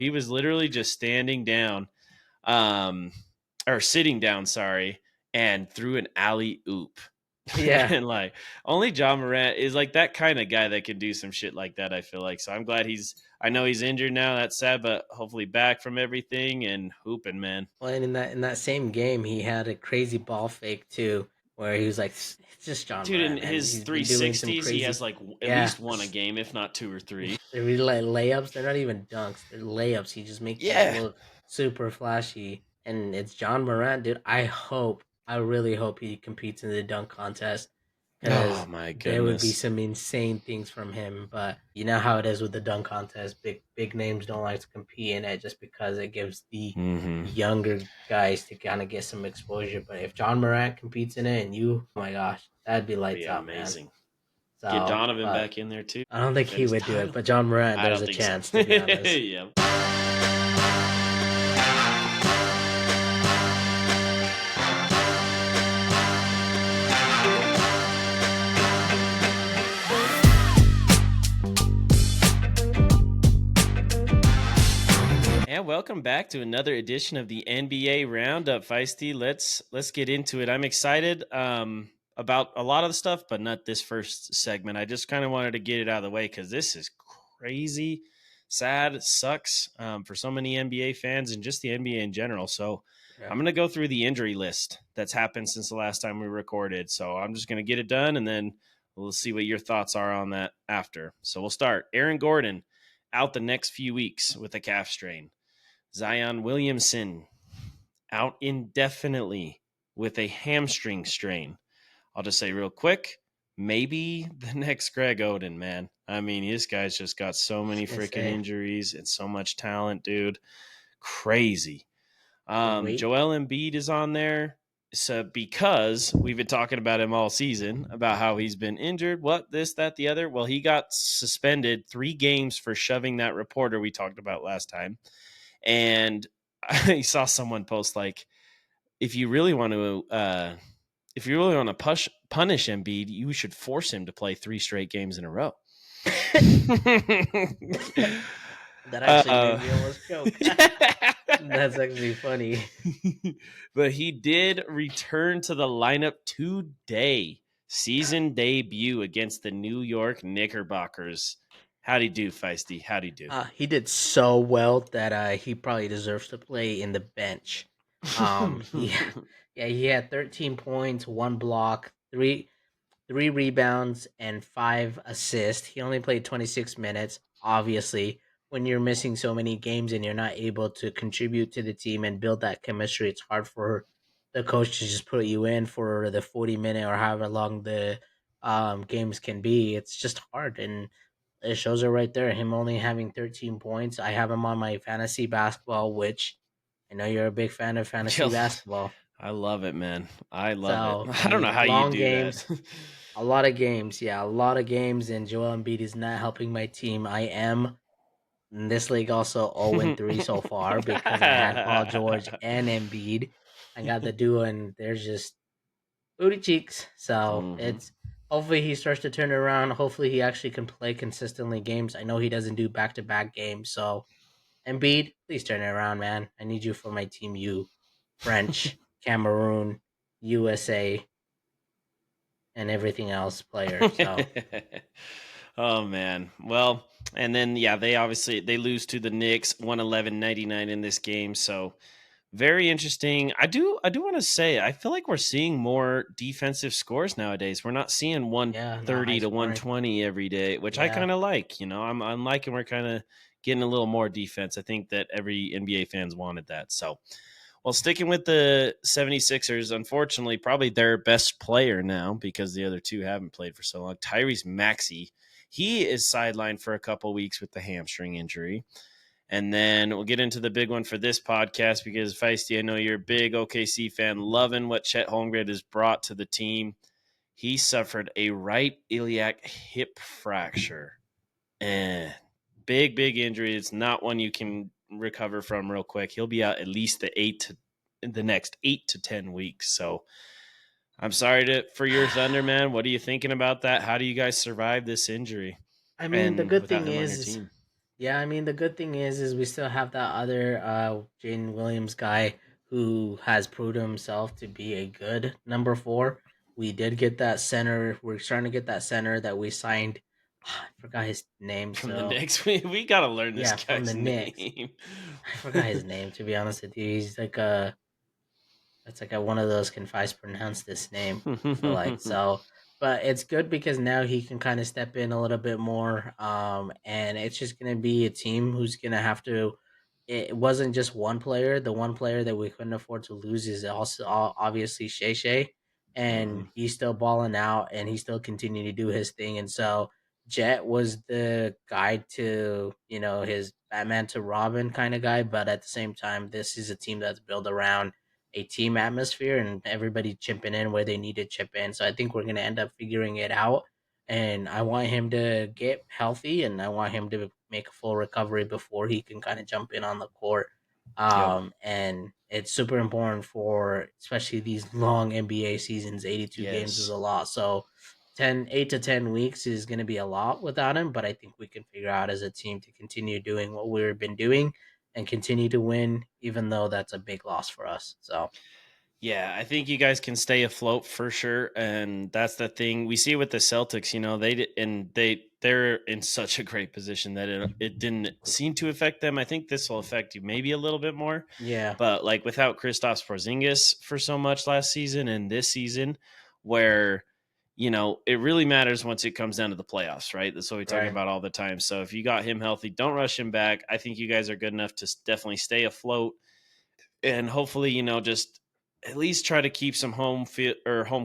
He was literally just standing down, or sitting down, sorry, and threw an alley oop. Yeah. And like only John Morant is like that kind of guy that can do some shit like that, I feel like. So I'm glad I know he's injured now. That's sad, but hopefully back from everything and hooping, man. Well, and in that same game, he had a crazy ball fake too, where he was like, "It's just John Dude, in Morant, man. his He's been doing some 360s, he crazy, has like at yeah, least one a game, if not two or three. they're really like layups. They're not even dunks. They're layups. He just makes it Yeah. look super flashy, and it's John Morant, dude. I really hope he competes in the dunk contest Oh because my there would be goodness. some insane things from him. But you know how it is with the dunk contest. Big names don't like to compete in it just because it gives the Mm-hmm. younger guys to kind of get some exposure. But if John Morant competes in it and you, oh my gosh, that'd be That'd lights be out, man. amazing. Get So, Donovan but back in there too. I don't think Defend he his would do it. title. But John Morant, I there's don't a think so. chance, to be honest. Yeah. And welcome back to another edition of the NBA Roundup, Feisty. Let's get into it. I'm excited about a lot of the stuff, but not this first segment. I just kind of wanted to get it out of the way because this is crazy, sad, sucks for so many NBA fans and just the NBA in general. So Yeah. I'm going to go through the injury list that's happened since the last time we recorded. So I'm just going to get it done, and then we'll see what your thoughts are on that after. So we'll start. Aaron Gordon out the next few weeks with a calf strain. Zion Williamson out indefinitely with a hamstring strain. I'll just say real quick, maybe the next Greg Oden, man. I mean, this guy's just got so I was many gonna freaking say injuries and so much talent, dude. Crazy. wait. Joel Embiid is on there. So because we've been talking about him all season, about how he's been injured, what, this, that, the other. Well, he got suspended 3 games for shoving that reporter we talked about last time. And I saw someone post like, if you really want to, punish Embiid, you should force him to play 3 straight games in a row. That actually made uh, me almost choke. That's actually funny. but he did return to the lineup today. Season debut against the New York Knickerbockers. How'd he do, Feisty? How'd he do? He did so well that he probably deserves to play in the bench. He yeah, he had 13 points, 1 block, three rebounds, and 5 assists. He only played 26 minutes. Obviously, when you're missing so many games and you're not able to contribute to the team and build that chemistry, it's hard for the coach to just put you in for the 40-minute or however long the games can be. It's just hard, and it shows it right there. Him only having 13 points. I have him on my fantasy basketball, which I know you're a big fan of fantasy basketball. I love it, man. I love it. So, I don't know how you long do that. games, a lot of games. Yeah, a lot of games. And Joel Embiid is not helping my team. I am in this league also 0-3 so far because I had Paul George and Embiid. I got the duo, and they're just booty cheeks. So Mhm. it's hopefully he starts to turn it around. Hopefully he actually can play consistently games. I know he doesn't do back to back games. So Embiid, please turn it around, man. I need you for my team. You, French, Cameroon, USA, and everything else player. So Oh man. Well, and then yeah, they lose to the Knicks 111-99 in this game. So very interesting. I do want to say I feel like we're seeing more defensive scores nowadays. We're not seeing yeah, not high 130 to scoring. 120 every day, which I Yeah, kind of like. I'm liking we're kind of getting a little more defense. I think that every NBA fans wanted that. So well, sticking with the 76ers, unfortunately, probably their best player now because the other two haven't played for so long, Tyrese Maxey. He is sidelined for a couple weeks with the hamstring injury. And then we'll get into the big one for this podcast because, Feisty, I know you're a big OKC fan, loving what Chet Holmgren has brought to the team. He suffered a right iliac hip fracture. Big injury. It's not one you can recover from real quick. He'll be out at least the next 8 to 10 weeks. So I'm sorry for your Thunder, man. What are you thinking about that? How do you guys survive this injury I mean the and good without thing him on your is team? Yeah, I mean the good thing is we still have that other Jaden Williams guy who has proved himself to be a good number four. We did get that center. We're starting to get that center that we signed. I forgot his name. From the So Knicks. We got to learn this yeah, from the guy's Knicks. name. I forgot his name, to be honest with you. He's like a It's like one of those can Faiz pronounce this name. I feel like so, but it's good because now he can kind of step in a little bit more. And it's just gonna be a team who's gonna have to. It wasn't just one player. The one player that we couldn't afford to lose is also obviously Shay Shay, Mhm. and he's still balling out and he's still continuing to do his thing. And so Jet was the guide to his Batman to Robin kind of guy, but at the same time, this is a team that's built around a team atmosphere and everybody chipping in where they need to chip in. So I think we're gonna end up figuring it out. And I want him to get healthy and I want him to make a full recovery before he can kind of jump in on the court. Yep. And it's super important for especially these long NBA seasons. 82 games is Yes. a lot. So 8 to 10 weeks is going to be a lot without him, but I think we can figure out as a team to continue doing what we've been doing and continue to win, even though that's a big loss for us. So Yeah, I think you guys can stay afloat for sure, and that's the thing we see with the Celtics. They're in such a great position that it didn't seem to affect them. I think this will affect you maybe a little bit more, yeah, but like without Kristaps Porzingis for so much last season and this season, where it really matters once it comes down to the playoffs, right? That's what we talk right. about all the time. So if you got him healthy, don't rush him back. I think you guys are good enough to definitely stay afloat and hopefully, just at least try to keep some home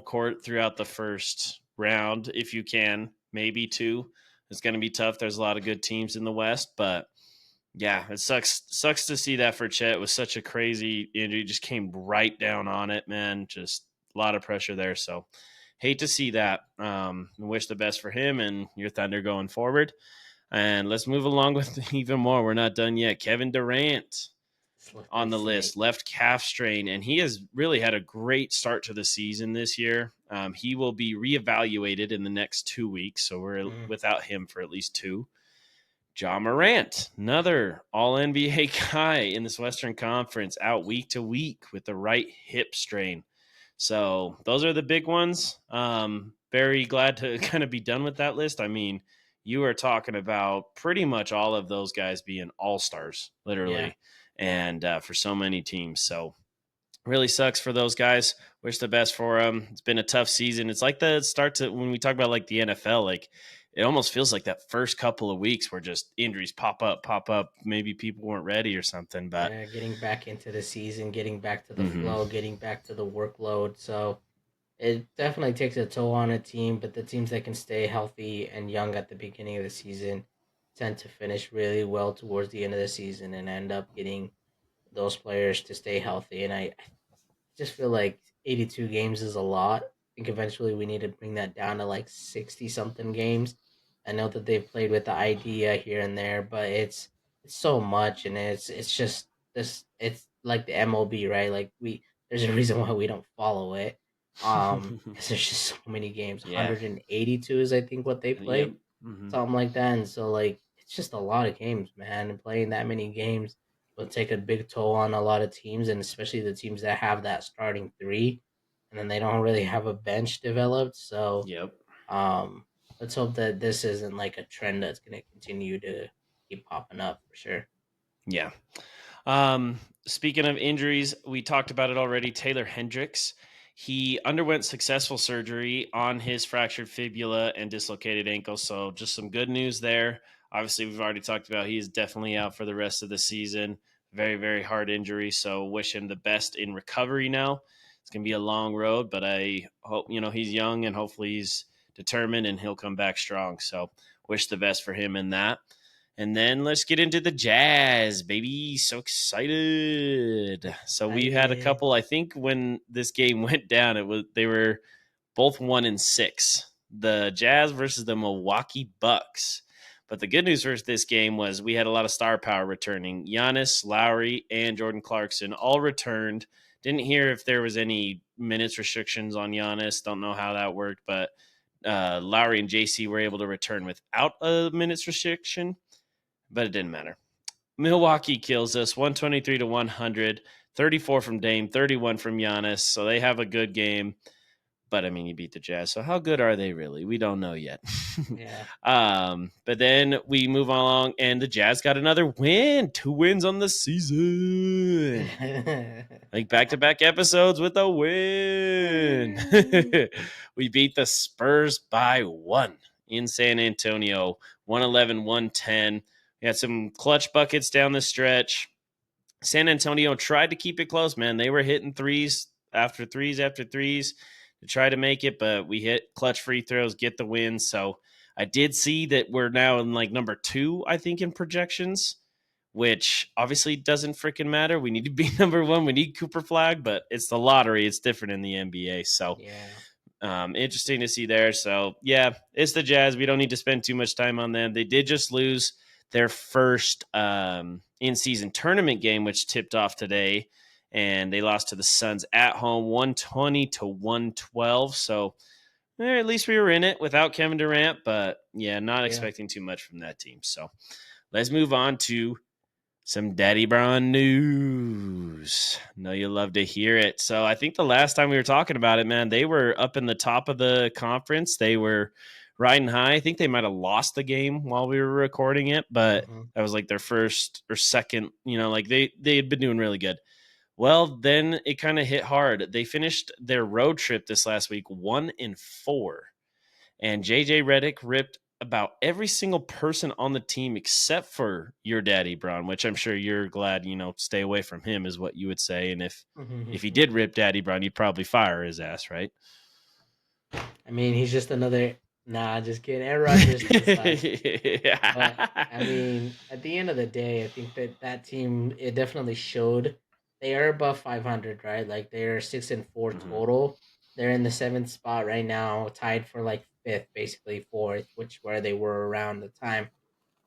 court throughout the first round if you can, maybe two. It's going to be tough. There's a lot of good teams in the West, but yeah, it sucks to see that for Chet. It was such a crazy injury, just came right down on it, man. Just a lot of pressure there. So hate to see that. Wish the best for him and your Thunder going forward. And let's move along with even more. We're not done yet. Kevin Durant on Slippery the list, snake. left calf strain, and he has really had a great start to the season this year. He will be reevaluated in the next 2 weeks, so we're Mm, without him for at least two. John Morant, another All NBA guy in this Western Conference, out week to week with the right hip strain. So those are the big ones. Very glad to kind of be done with that list. I mean, you are talking about pretty much all of those guys being all stars, yeah. literally, and for so many teams. So really sucks for those guys. Wish the best for them. It's been a tough season. It's like the start to when we talk about like the NFL, like it almost feels like that first couple of weeks where just injuries pop up, pop up. Maybe people weren't ready or something, but Yeah, getting back into the season, getting back to the mhm. flow, getting back to the workload. So it definitely takes a toll on a team, but the teams that can stay healthy and young at the beginning of the season tend to finish really well towards the end of the season and end up getting those players to stay healthy. And I just feel like 82 games is a lot. I think eventually we need to bring that down to like 60 something games. I know that they've played with the idea here and there, but it's so much and it's just this it's like the MLB, right? Like we there's a reason why we don't follow it. Cuz there's just so many games. Yeah. 182 is I think what they Yep. play. Hmm. Something like that. And so like it's just a lot of games, man. And playing that many games will take a big toll on a lot of teams, and especially the teams that have that starting three, and then they don't really have a bench developed. So, Yep. um, let's hope that this isn't like a trend that's going to continue to keep popping up for sure. Yeah. Speaking of injuries, we talked about it already. Taylor Hendricks, he underwent successful surgery on his fractured fibula and dislocated ankle. So, just some good news there. Obviously, we've already talked about he is definitely out for the rest of the season. Very, very hard injury. So, wish him the best in recovery now. It's going to be a long road, but I hope, he's young and hopefully he's determined and he'll come back strong. So, wish the best for him in that. And then let's get into the Jazz, baby. So excited. So we had a Excited. couple, I think when this game went down, they were both 1-6. The Jazz versus the Milwaukee Bucks. But the good news for this game was we had a lot of star power returning. Giannis, Lowry, and Jordan Clarkson all returned. Didn't hear if there was any minutes restrictions on Giannis. Don't know how that worked, but Lowry and JC were able to return without a minutes restriction. but it didn't matter. Milwaukee kills us 123 to 100, 34 from Dame, 31 from Giannis. So they have a good game. But I mean, you beat the Jazz. So how good are they really? We don't know yet. Yeah. But then we move along, and the Jazz got another win, 2 wins on the season. Like back-to-back episodes with a win. We beat the Spurs by 1 in San Antonio, 111-110. We had some clutch buckets down the stretch. San Antonio tried to keep it close, man. They were hitting threes after threes after threes to try to make it, but we hit clutch free throws, get the win. So I did see that we're now in like number 2, I think, in projections, which obviously doesn't freaking matter. We need to be number 1. We need Cooper Flag, but it's the lottery. It's different in the NBA. So Yeah. interesting to see there. So yeah, it's the Jazz. We don't need to spend too much time on them. They did just lose their first in-season tournament game, which tipped off today, and they lost to the Suns at home, 120 to 112. So at least we were in it without Kevin Durant, but yeah, not Yeah. expecting too much from that team. So let's move on to some Daddy Braun news. Know you love to hear it. So I think the last time we were talking about it, man, they were up in the top of the conference. They were riding high. I think they might have lost the game while we were recording it, but Hmm. that was like their first or second, like they had been doing really good. Well, then it kind of hit hard. They finished their road trip this last week 1-4. And JJ Redick ripped about every single person on the team except for your daddy Braun, which I'm sure you're glad, stay away from him is what you would say. And if he did rip Daddy Braun, you'd probably fire his ass, right? I mean, he's just another. Nah, just kidding. Aaron Rodgers still sucks. But I mean, at the end of the day, I think that team it definitely showed they are above 500, right? Like they're 6-4 Mhm. total. They're in the 7th spot right now, tied for like fifth, basically fourth, which where they were around the time.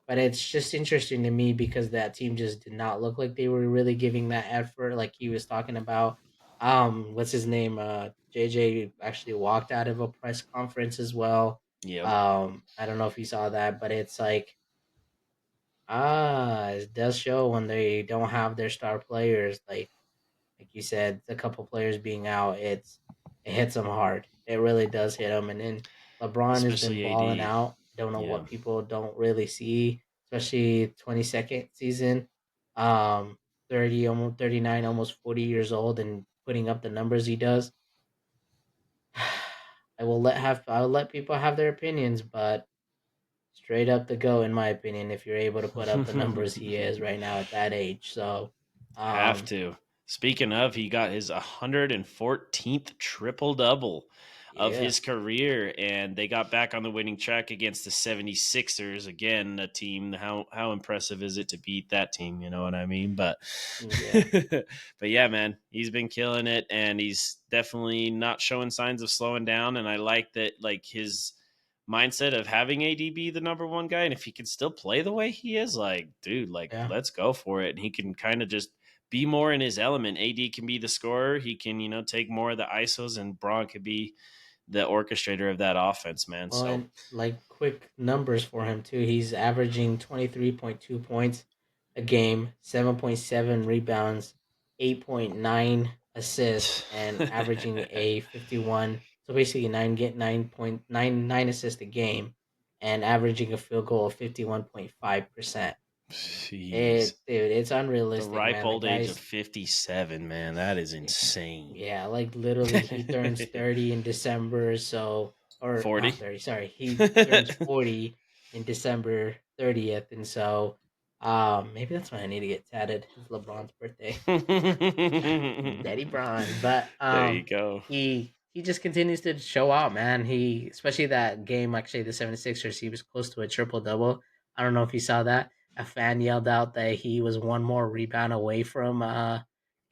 But it's just interesting to me because that team just did not look like they were really giving that effort, like he was talking about. What's his name? JJ actually walked out of a press conference as well. Yep. I don't know if you saw that, but it's like it does show when they don't have their star players. Like you said, a couple players being out, it hits them hard. It really does hit them. And then LeBron has been Especially balling AD. out. Don't know Yeah. what people don't really see, especially 22nd season. 30, almost 39, almost 40 years old, and putting up the numbers he does. I'll let people have their opinions, but straight up the go in my opinion if you're able to put up the numbers he is right now at that age. So, Have um, to. Speaking of, he got his 114th triple double of yeah, his career, and they got back on the winning track against the 76ers. Again, a team. How impressive is it to beat that team? You know what I mean? But yeah, but yeah, man, he's been killing it, and he's definitely not showing signs of slowing down. And I like that, like his mindset of having AD be the number 1 guy, and if he can still play the way he is, like, dude, like yeah. let's go for it. And he can kind of just be more in his element. AD can be the scorer. He can, take more of the ISOs, and Braun could be the orchestrator of that offense, man. Well, So and like quick numbers for him too. He's averaging 23.2 points a game, 7.7 rebounds, 8.9 assists, and averaging a 51. So basically, 9.99 assists a game, and averaging a field goal of 51.5%. jeez. Dude, it's The unrealistic, ripe man. The old age of guy's 57, man. That is Yeah, insane. yeah, like literally he turns 30 in December, so or not 40. 30, sorry. He turns 40 in December 30th, and so maybe that's when I need to get tatted. It's LeBron's birthday. Daddy Bron. But There you go. he just continues to show out, man. He especially that game, actually the 76ers, he was close to a triple double. I don't know if you saw that. A fan yelled out that he was one more rebound away from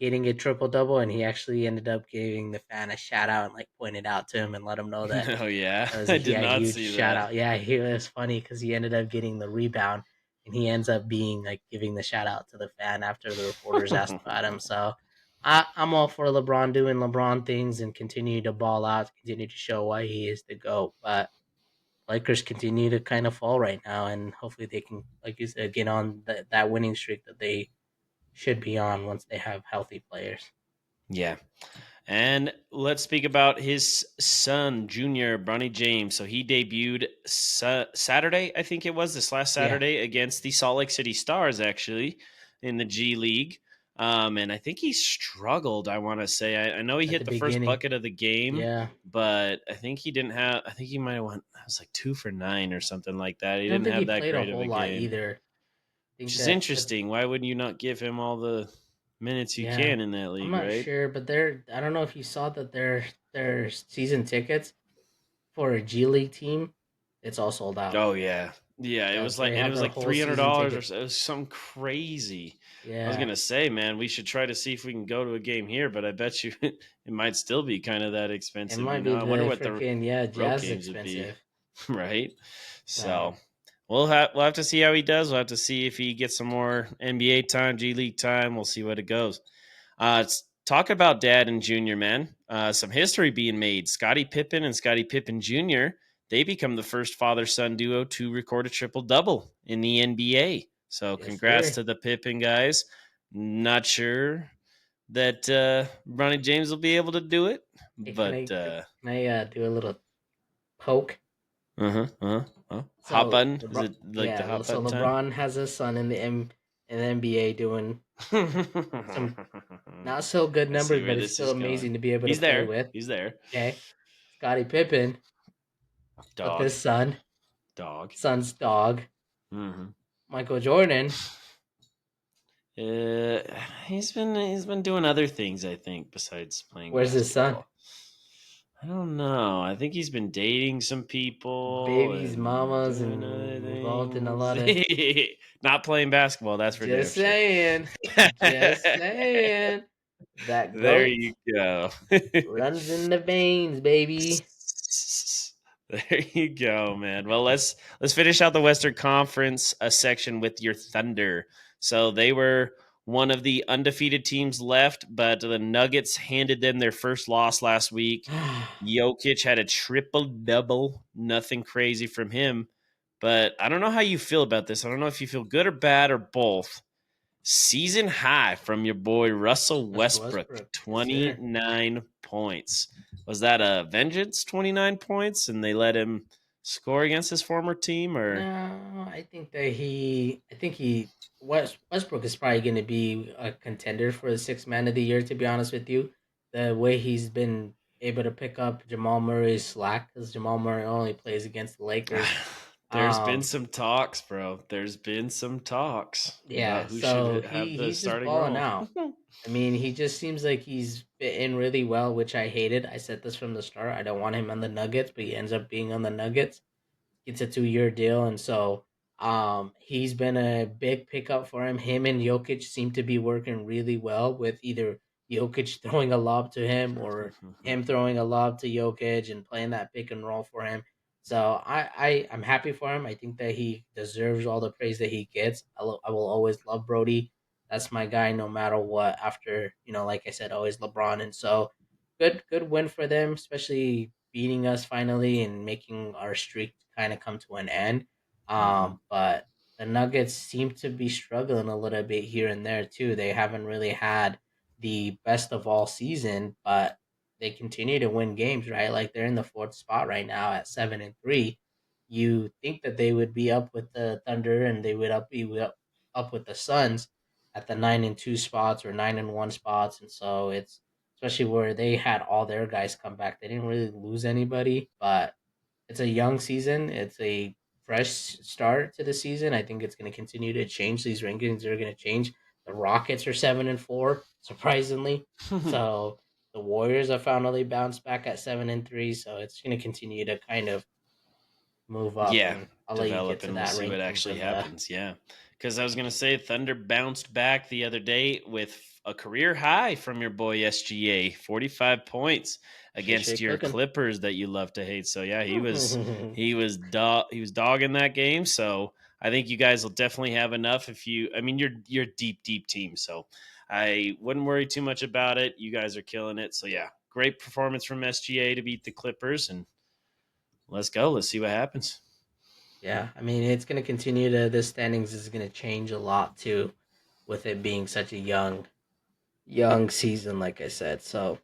getting a triple double, and he actually ended up giving the fan a shout out and like pointed out to him and let him know that Oh yeah, it was I a did not huge see shout that. out. Yeah, he was funny because he ended up getting the rebound, and he ends up being like giving the shout out to the fan after the reporters asked about him. So I'm all for LeBron doing LeBron things and continue to ball out, continue to show why he is the GOAT. But Lakers continue to kind of fall right now, and hopefully they can, like you said, get on that winning streak that they should be on once they have healthy players. Yeah. And let's speak about his son, Junior Bronny James. So he debuted Saturday, I think it was this last Yeah, Saturday against the Salt Lake City Stars, actually, in the G League. And I think he struggled. I want to say I know he at hit the the first beginning. bucket of the game, Yeah, but I think he didn't have. I think he might have went. I was like 2 for 9 or something like that. He I don't didn't think he have that played a great of a whole lot game, either. I which think is that, interesting. Why wouldn't you not give him all the minutes you yeah, can in that I'm league, not right? sure, but I don't know if you saw that their season tickets for a G League team, it's all sold out. Oh yeah, yeah. Yeah, they It have was their like whole season $300 or ticket. so. It was something crazy. I was Yeah, gonna say, man, we should try to see if we can go to a game here, but I bet you it might still be kind of that it expensive. might You be know, I wonder the what the freaking yeah road Jazz is games would be, expensive. right? So So we'll have to see how he does. We'll have to see if he gets some more NBA time, G League time. We'll see what it goes. Talk about dad and junior, man. Some history being made. Scottie Pippen and Scottie Pippen Jr., they become the first father son duo to record a triple double in the NBA. So yes, congrats sir. to the Pippen guys. Not sure that Bronny James will be able to do it, Hey, but can I do a little poke? hot So button. Is LeBron, it like the hot so button time? LeBron has a son in the NBA doing some not so good I see numbers, where but it's this still is going. amazing to be able to He's play there. with. He's there. Okay, Scottie Pippen with Dog. his Dog. son's dog, Hmm. Michael Jordan. Uh, he's been doing other things, I think, besides playing Where's his son? basketball. I don't know. I think he's been dating some people Babies, and mamas, doing other and involved in a things. lot of. Not playing basketball, that's for damn Just sure. saying, just saying. That There goat you go. runs in the veins, baby. There you go, man. Well, let's finish out the Western Conference section with your Thunder. So they were one of the undefeated teams left, but the Nuggets handed them their first loss last week. Jokic had a triple double, nothing crazy from him. But I don't know how you feel about this. I don't know if you feel good or bad or both. Season high from your boy Russell Russell Westbrook, Westbrook, yes, sir. 29 points. Was that a vengeance 29 points and they let him score against his former team or No, I think Westbrook is probably going to be a contender for the sixth man of the year. To be honest with you, the way he's been able to pick up Jamal Murray's slack, because Jamal Murray only plays against the Lakers. there's been Um, some talks, bro. There's been some talks yeah, about who should so have the he's just starting balling role. out. I mean, he just seems like he's fit in really well, which I hated. I said this from the start. I don't want him on the Nuggets, but he ends up being on the Nuggets. It's a 2 year deal, and so he's been a big pickup for him. Him and Jokic seem to be working really well with either Jokic throwing a lob to him or him throwing a lob to Jokic and playing that pick and roll for him. So I'm happy for him. I think that he deserves all the praise that he gets. I will always love Brody. That's my guy no matter what. After like I said, always LeBron, and so good win for them, especially beating us finally and making our streak kind of come to an end. Mhm. But the Nuggets seem to be struggling a little bit here and there too. They haven't really had the best of all season, but they continue to win games, right? Like they're in the fourth spot right now at 7-3. You think that they would be up with the Thunder and they would be up with the Suns at the 9-2 spots or 9-1 spots, and so it's especially where they had all their guys come back. They didn't really lose anybody, but it's a young season. It's a fresh start to the season. I think it's going to continue to change. These rankings are going to change. The Rockets are 7-4, surprisingly. So the Warriors have finally bounced back at 7-3. So it's going to continue to kind of move up, Yeah, and I'll let you get develop to and we'll that see what ranking for actually the. happens. Yeah. Because I was going to say Thunder bounced back the other day with a career high from your boy SGA, 45 points Shay against Shay your cooking. Clippers that you love to hate. So yeah, he was dogging that game. So I think you guys will definitely have enough if you I mean you're a deep team. So I wouldn't worry too much about it. You guys are killing it. So yeah, great performance from SGA to beat the Clippers and let's go. Let's see what happens. Yeah, I mean it's going to continue to the standings is going to change a lot too, with it being such a young season, like I said. So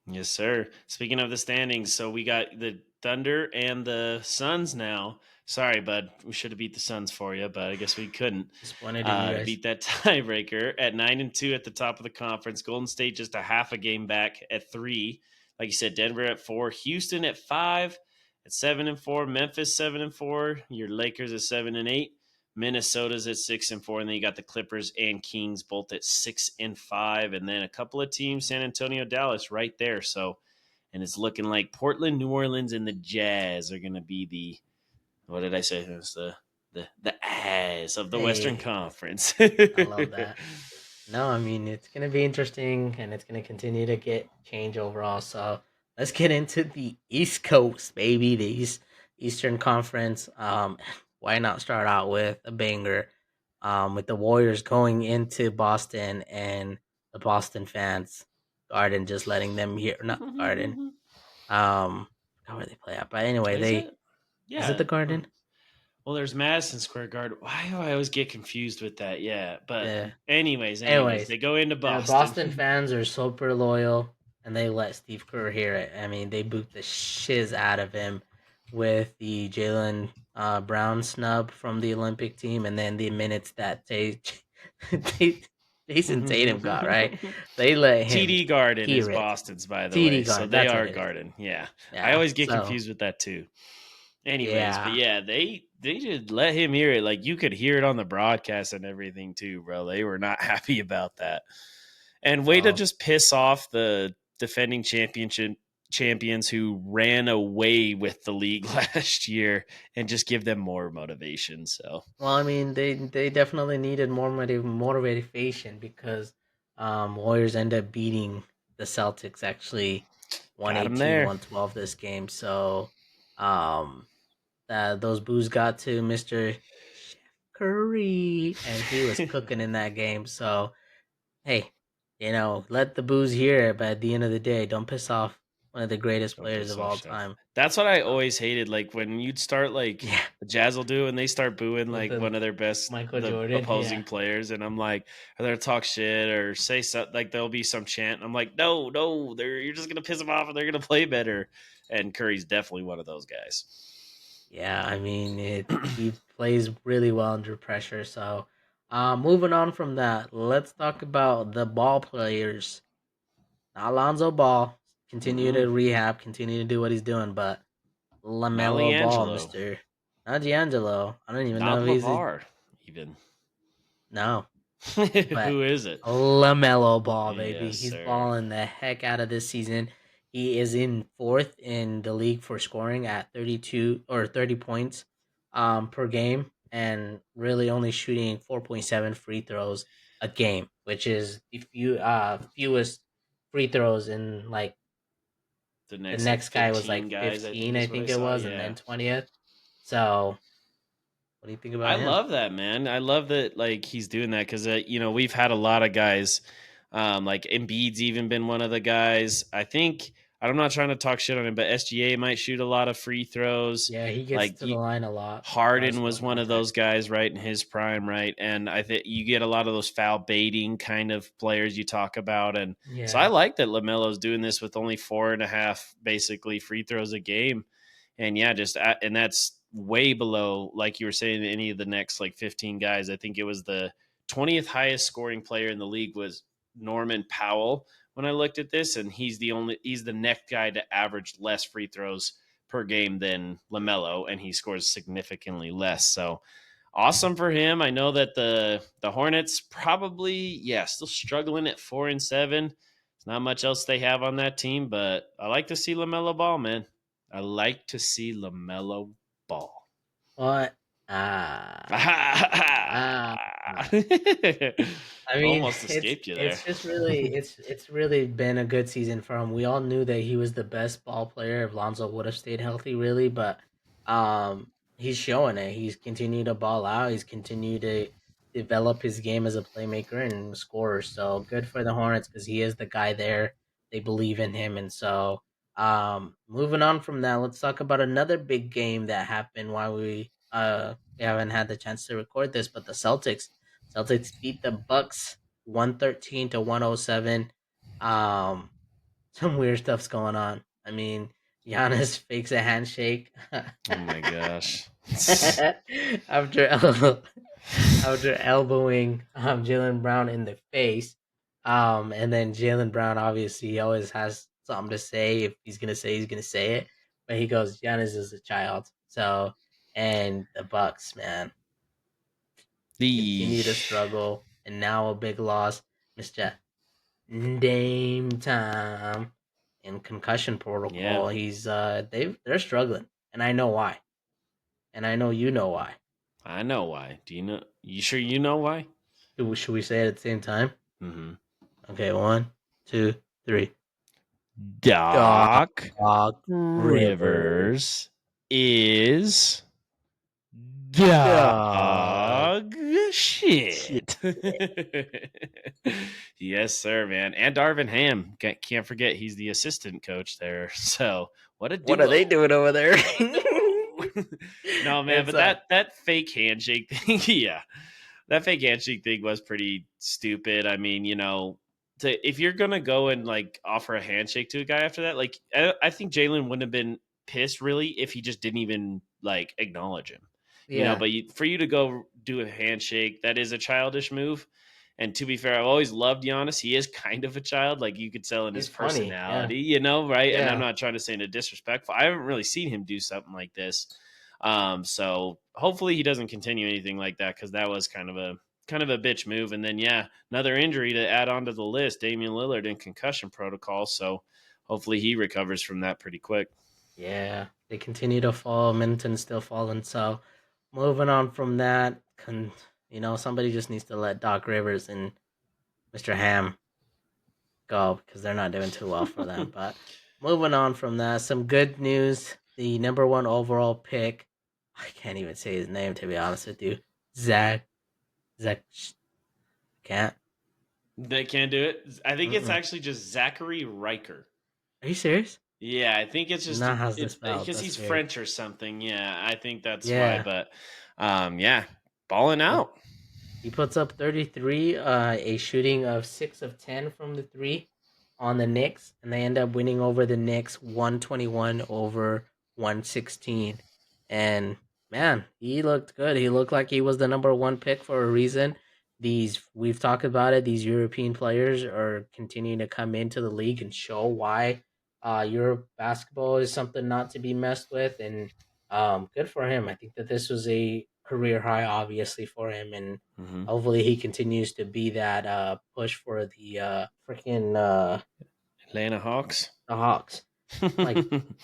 Yes, sir. Speaking of the standings, so we got the Thunder and the Suns now. Sorry, bud. We should have beat the Suns for you, but I guess we couldn't disappointed in you to guys. beat that tiebreaker at 9-2 at the top of the conference. Golden State just a half a game back at 3. Like you said, Denver at 4, Houston at 5, at 7-4, Memphis 7-4, your Lakers at 7-8. Minnesota's at 6-4, and then you got the Clippers and Kings both at 6-5, and then a couple of teams, San Antonio, Dallas, right there. So, and it's looking like Portland, New Orleans, and the Jazz are going to be the what did I say? It's the ass of the Western Hey, Conference. I love that. No, I mean it's gonna be interesting, and it's gonna continue to get change overall. So let's get into the East Coast, baby. The Eastern Conference. Why not start out with a banger? With the Warriors going into Boston and the Boston fans, Garden just letting them hear, not Garden. How where they play at? But anyway, Is they it? is it the Yeah. Garden? Well, there's Madison Square Garden. Why do I always get confused with that? Yeah, but Yeah. anyways, Anyways, they go into the Boston. Boston fans are super loyal, and they let Steve Kerr hear it. I mean, they boot the shiz out of him with the Jalen Brown snub from the Olympic team, and then the minutes that they Jason Tatum got right, they let him TD Garden is hear it. Boston's, by the TD way, so guard, they that's what are it is. Garden. Yeah, I Yeah. always get So confused with that too. Anyways, but yeah. yeah, they just let him hear it. Like you could hear it on the broadcast and everything too, bro. They were not happy about that. And way to So just piss off the defending championship champions who ran away with the league last year and just give them more motivation. So well, I mean, they definitely needed more motivation because Warriors end up beating the Celtics actually got him 118, there. 112 this game. So um those boos got to Mr. Chef Curry and he was cooking in that game. So hey, let the boos hear it, but at the end of the day, don't piss off one of the greatest Don't players piss of off all Chef. time. That's what I So always hated. Like when you'd start like yeah, the Jazz will do and they start booing with like the one of their best Michael the Jordan, yeah. opposing players, and I'm like, are they gonna talk shit or say something like there'll be some chant. And I'm like, no, you're just gonna piss them off and they're gonna play better. And Curry's definitely one of those guys. Yeah, I mean he plays really well under pressure. So, moving on from that, let's talk about the ball players. Not Alonzo Ball, continue to Mm-mm. rehab, continue to do what he's doing, but Lamelo Ball, Maliangelo, Mister, not D'Angelo. I don't even know not if he's Lavar, even. no, but Who is it? LaMelo Ball, baby. Yes, He's sir. balling the heck out of this season. He is in fourth in the league for scoring at 32 or 30 points per game and really only shooting 4.7 free throws a game, which is the fewest free throws in like The the next like next guy was 15 like guys, I think 15, I is what I think it saw. was, and Yeah. then 20th. So, what do you think I about him? love that, man. I love that like he's doing that because we've had a lot of guys, like Embiid's even been one of the guys. I think I'm not trying to talk shit on him, but SGA might shoot a lot of free throws. Yeah, he gets Like to the line a lot. Harden was Scoring one of contact. those guys, right in his prime, right? And I think you get a lot of those foul baiting kind of players you talk about, and so I Yeah. like that Lamelo's doing this with only 4.5 basically free throws a game, and yeah, and that's way below, like you were saying, any of the next like 15 guys. I think it was the 20th highest scoring player in the league was Norman Powell when I looked at this, and he's the next guy to average less free throws per game than LaMelo, and he scores significantly less. So awesome for him. I know that the Hornets probably, yeah, still struggling at 4-7. There's not much else they have on that team, but I like to see LaMelo ball, man. I like to see LaMelo ball. What? Ah. Ah. I mean, Almost escaped you there. it's just really it's really been a good season for him. We all knew that he was the best ball player if Lonzo would have stayed healthy, really, but he's showing it. He's continued to ball out. He's continued to develop his game as a playmaker and scorer. So good for the Hornets because he is the guy there. They believe in him, and so Moving on from that, let's talk about another big game that happened while we haven't had the chance to record this, but the Celtics beat the Bucks 113 to 107. Um, some weird stuff's going on. I mean, Giannis fakes a handshake Oh my gosh. after el- after elbowing Jalen Brown in the face. And then Jalen Brown obviously he always has something to say. If he's gonna say, he's gonna say it. But he goes, Giannis is a child. So and the Bucks, man, the continue to struggle, and now a big loss, Mister Dame Time in concussion yeah, protocol. They're struggling, and I know why, and I know you know why. I know why. Do you know? You sure you know why? Should we say it at the same time? Mm-hmm. Okay, one, two, three. Dog Doc River. Rivers is Dog dog shit. shit. Yes, sir, man. And Darvin Ham. Can't forget he's the assistant coach there. So what a What are they duo. doing over there? Duo. No, man, it's but that fake handshake thing, yeah. That fake handshake thing was pretty stupid. I mean, if you're gonna go and like offer a handshake to a guy after that, like I think Jalen wouldn't have been pissed really if he just didn't even like acknowledge him, yeah, But for you to go do a handshake, that is a childish move. And to be fair, I've always loved Giannis. He is kind of a child, like you could tell in his he's funny. Yeah, personality, right? And I'm yeah, not trying to say in a disrespectful. I haven't really seen him do something like this. So hopefully he doesn't continue anything like that because that was kind of a bitch move. And then yeah, another injury to add on to the list, Damian Lillard in concussion protocol. So hopefully he recovers from that pretty quick. yeah. They continue to fall. Minton's still falling. So moving on from that, somebody just needs to let Doc Rivers and Mr. Ham go because they're not doing too well for them. But moving on from that, some good news. The number one overall pick, I can't even say his name to be honest with you. Zach, can't. They can't do it. I think it's Mm-mm. actually just Zachary Riker. Are you serious? Yeah, I think it's just Not how's this it's spelled. because That's he's weird. French or something. Yeah, I think that's why. Yeah. But yeah, balling He out. He puts up 33, a shooting of 6 of 10 from the 3 on the Knicks, and they end up winning over the Knicks 121 over 116. And man, he looked good. He looked like he was the number one pick for a reason. We've talked about it, these European players are continuing to come into the league and show why Europe basketball is something not to be messed with. And good for him. I think that this was a career high, obviously, for him. And Hmm. hopefully he continues to be that push for the freaking Atlanta Hawks. the Hawks. Like Him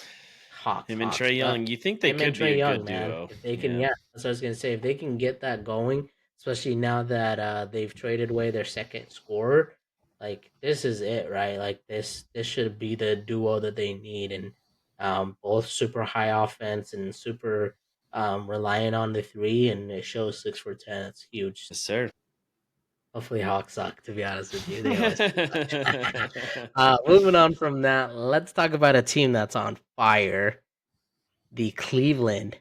and Hawks, Trey but Young. You think they him and could be Trey a Young, good man. duo? If they can, Yeah. yeah, that's what I was gonna say. If they can get that going, especially now that they've traded away their second scorer, like this is it, right? Like this should be the duo that they need, and both super high offense and super reliant on the three, and it shows 6 for 10. It's huge. Yes, sir. Hopefully, Hawks suck. To be honest with you, they always do. Moving on from that, let's talk about a team that's on fire. The Cleveland,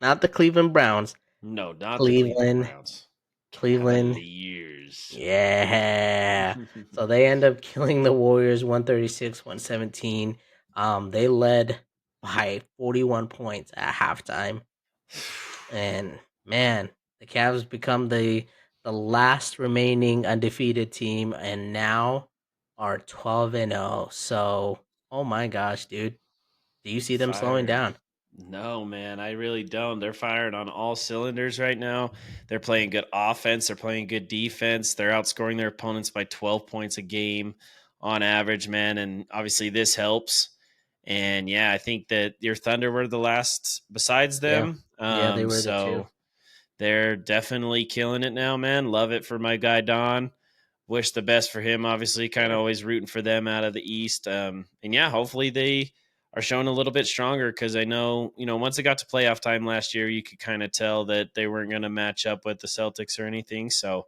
not the Cleveland Browns. No, not the Cleveland Cleveland, Browns. Cleveland. Cavaliers. Yeah. So they end up killing the Warriors 136, 117. They led by 41 points at halftime. And man, the Cavs become the last remaining undefeated team and now are 12-0. So, oh my gosh, dude. Do you see them slowing Firing. down? No, man, I really don't. They're firing on all cylinders right now. They're playing good offense. They're playing good defense. They're outscoring their opponents by 12 points a game on average, man. And obviously, this helps. And yeah, I think that your Thunder were the last besides Yeah. them. Yeah, they were the two. So they're definitely killing it now, man. Love it for my guy Don. Wish the best for him. Obviously, kind of Yeah. always rooting for them out of the East. And yeah, hopefully they are showing a little bit stronger because I know, once it got to playoff time last year, you could kind of tell that they weren't going to match up with the Celtics or anything. So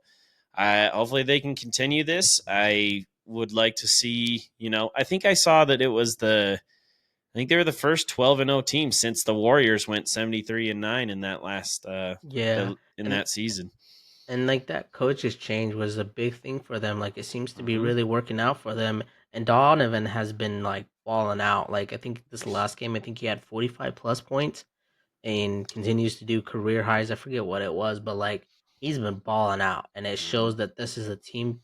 hopefully they can continue this. I would like to see. I think I saw that I think they were the first 12-0 team since the Warriors went 73-9 in that last Yeah, in and that season. like that coach's change was a big thing for them. Like it seems to be Hmm. really working out for them. And Donovan has been like falling out. Like I think this last game, I think he had 45 plus points and continues to do career highs. I forget what it was, but like he's been balling out, and it Hmm. shows that this is a team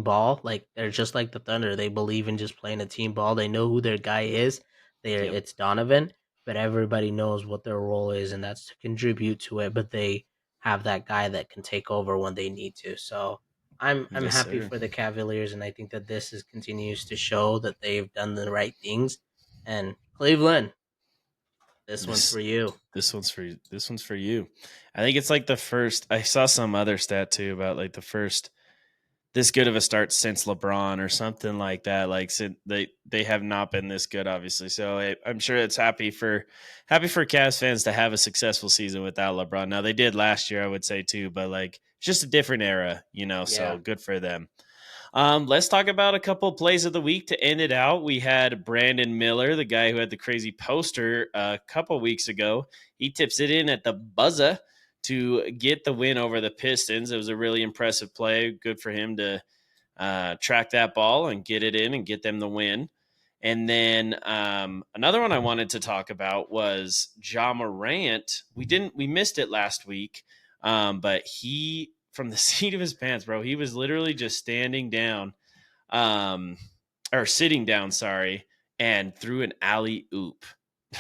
ball. Like they're just like the Thunder. They believe in just playing a team ball. They know who their guy is. Yep. It's Donovan, but everybody knows what their role is, and that's to contribute to it. But they have that guy that can take over when they need to. So I'm Yes, happy sir. for the Cavaliers, and I think that this is continues to show that they've done the right things. And Cleveland, this one's This for you. this one's for you. I think it's like the first. I saw some other stat too about like the first this good of a start since LeBron or something like that. Like since they have not been this good, obviously. So I'm sure it's happy for Cavs fans to have a successful season without LeBron. Now they did last year, I would say too, but like it's just a different era, Yeah. So good for them. Let's talk about a couple plays of the week to end it out. We had Brandon Miller, the guy who had the crazy poster a couple weeks ago. He tips it in at the buzzer to get the win over the Pistons. It was a really impressive play. Good for him to track that ball and get it in and get them the win. And then another one I wanted to talk about was Ja Morant. We missed it last week, but he from the seat of his pants, bro. He was literally just standing down, um, or sitting down, sorry, and threw an alley oop.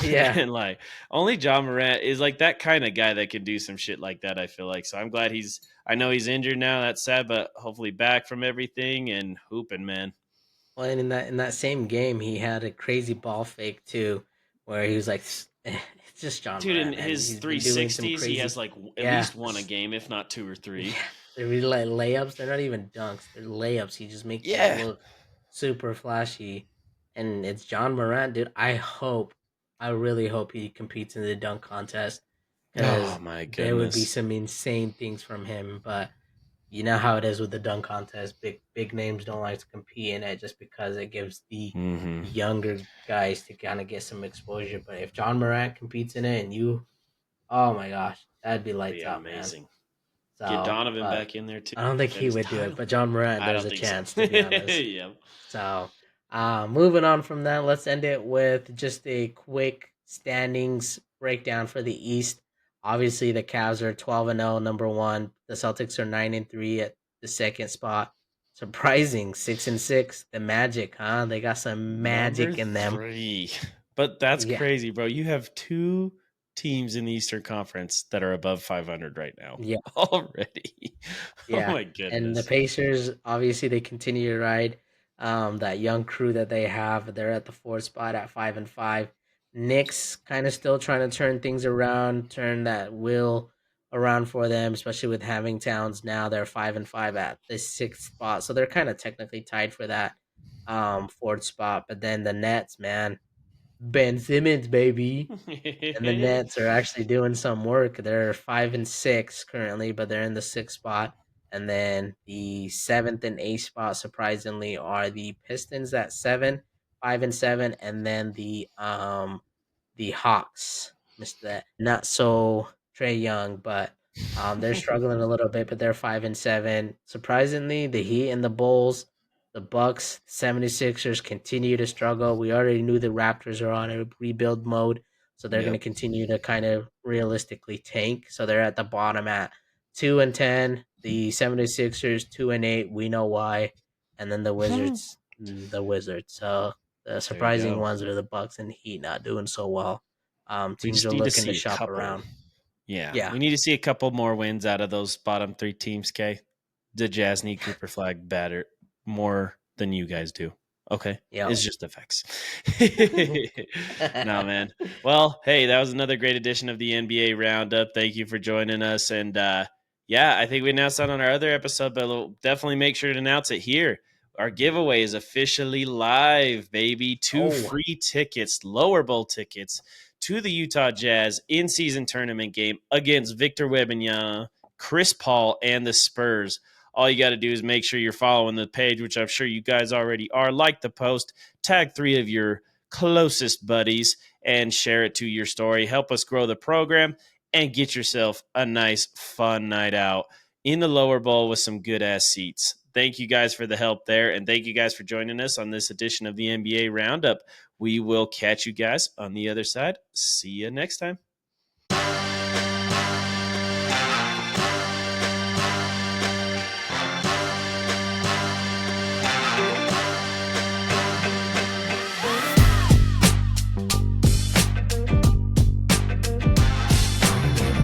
Yeah. And like only John Morant is like that kind of guy that can do some shit like that. I feel like so. I'm glad I know he's injured now. That's sad, but hopefully back from everything and hooping, man. Well, and in that same game, he had a crazy ball fake too, where he was like, "It's just John Dude, in Morant, man. his He's been doing some 360s, he has crazy, like at yeah, least one a game, if not two or yeah. three. They're really like layups. They're not even dunks. They're layups. He just makes it Yeah. look super flashy, and it's John Morant, dude. I really hope he competes in the dunk contest Oh because my there would be goodness. some insane things from him, but you know how it is with the dunk contest. Big names don't like to compete in it just because it gives the Mm-hmm. younger guys to kind of get some exposure. But if John Morant competes in it and you, oh my gosh, that'd be Be lights out, man. amazing. Get So, Donovan but back in there too. I don't think Defend he his would do it. title. But John Morant, I there's don't a think so. chance, to be honest. Yeah. So, moving on from that, let's end it with just a quick standings breakdown for the East. Obviously, the Cavs are 12-0, number one. The Celtics are 9-3 at the second spot. Surprising, 6-6. The Magic, huh? They got some Number magic in them. 3. But that's Yeah, crazy, bro. You have two teams in the Eastern Conference that are above 500 right now yeah. already. Oh Yeah, my and the goodness. Pacers obviously they continue to ride that young crew that they have. They're at the fourth spot at 5-5. Knicks kind of still trying to turn things around, turn that wheel around for them, especially with having Towns now. They're 5-5 at the sixth spot, so they're kind of technically tied for that fourth spot. But then the Nets, man, Ben Simmons, baby. And the Nets are actually doing some work. They're 5-6 currently, but they're in the sixth spot. And then the seventh and eighth spot, surprisingly, are the Pistons at 7, 5-7, and then the Hawks. Missed that. Not so Trey Young, but they're struggling a little bit, but they're 5-7. Surprisingly, the Heat and the Bulls, the Bucks, 76ers continue to struggle. We already knew the Raptors are on a rebuild mode, so they're going to Yep. continue to kind of realistically tank. So they're at the bottom at 2-10. The 76ers 2-8. We know why. And then the Wizards, the Wizards. So the There you surprising go. ones are the Bucks and Heat not doing so well. We Teams just are need to looking to see a shop couple. around. Yeah, Yeah. we need to see a couple more wins out of those bottom 3 teams, okay? The Jazz need Cooper Flag better more than you guys do. Okay? Yep. It's just effects. No, man. Well, hey, that was another great edition of the NBA Roundup. Thank you for joining us. And yeah, I think we announced that on our other episode, but we'll definitely make sure to announce it here. Our giveaway is officially live, baby. 2 Oh, free tickets, lower bowl tickets to the Utah Jazz in-season tournament game against Victor Wembanyama, Chris Paul, and the Spurs. All you got to do is make sure you're following the page, which I'm sure you guys already are. Like the post, tag 3 of your closest buddies, and share it to your story. Help us grow the program and get yourself a nice, fun night out in the lower bowl with some good ass seats. Thank you guys for the help there, and thank you guys for joining us on this edition of the NBA Roundup. We will catch you guys on the other side. See you next time.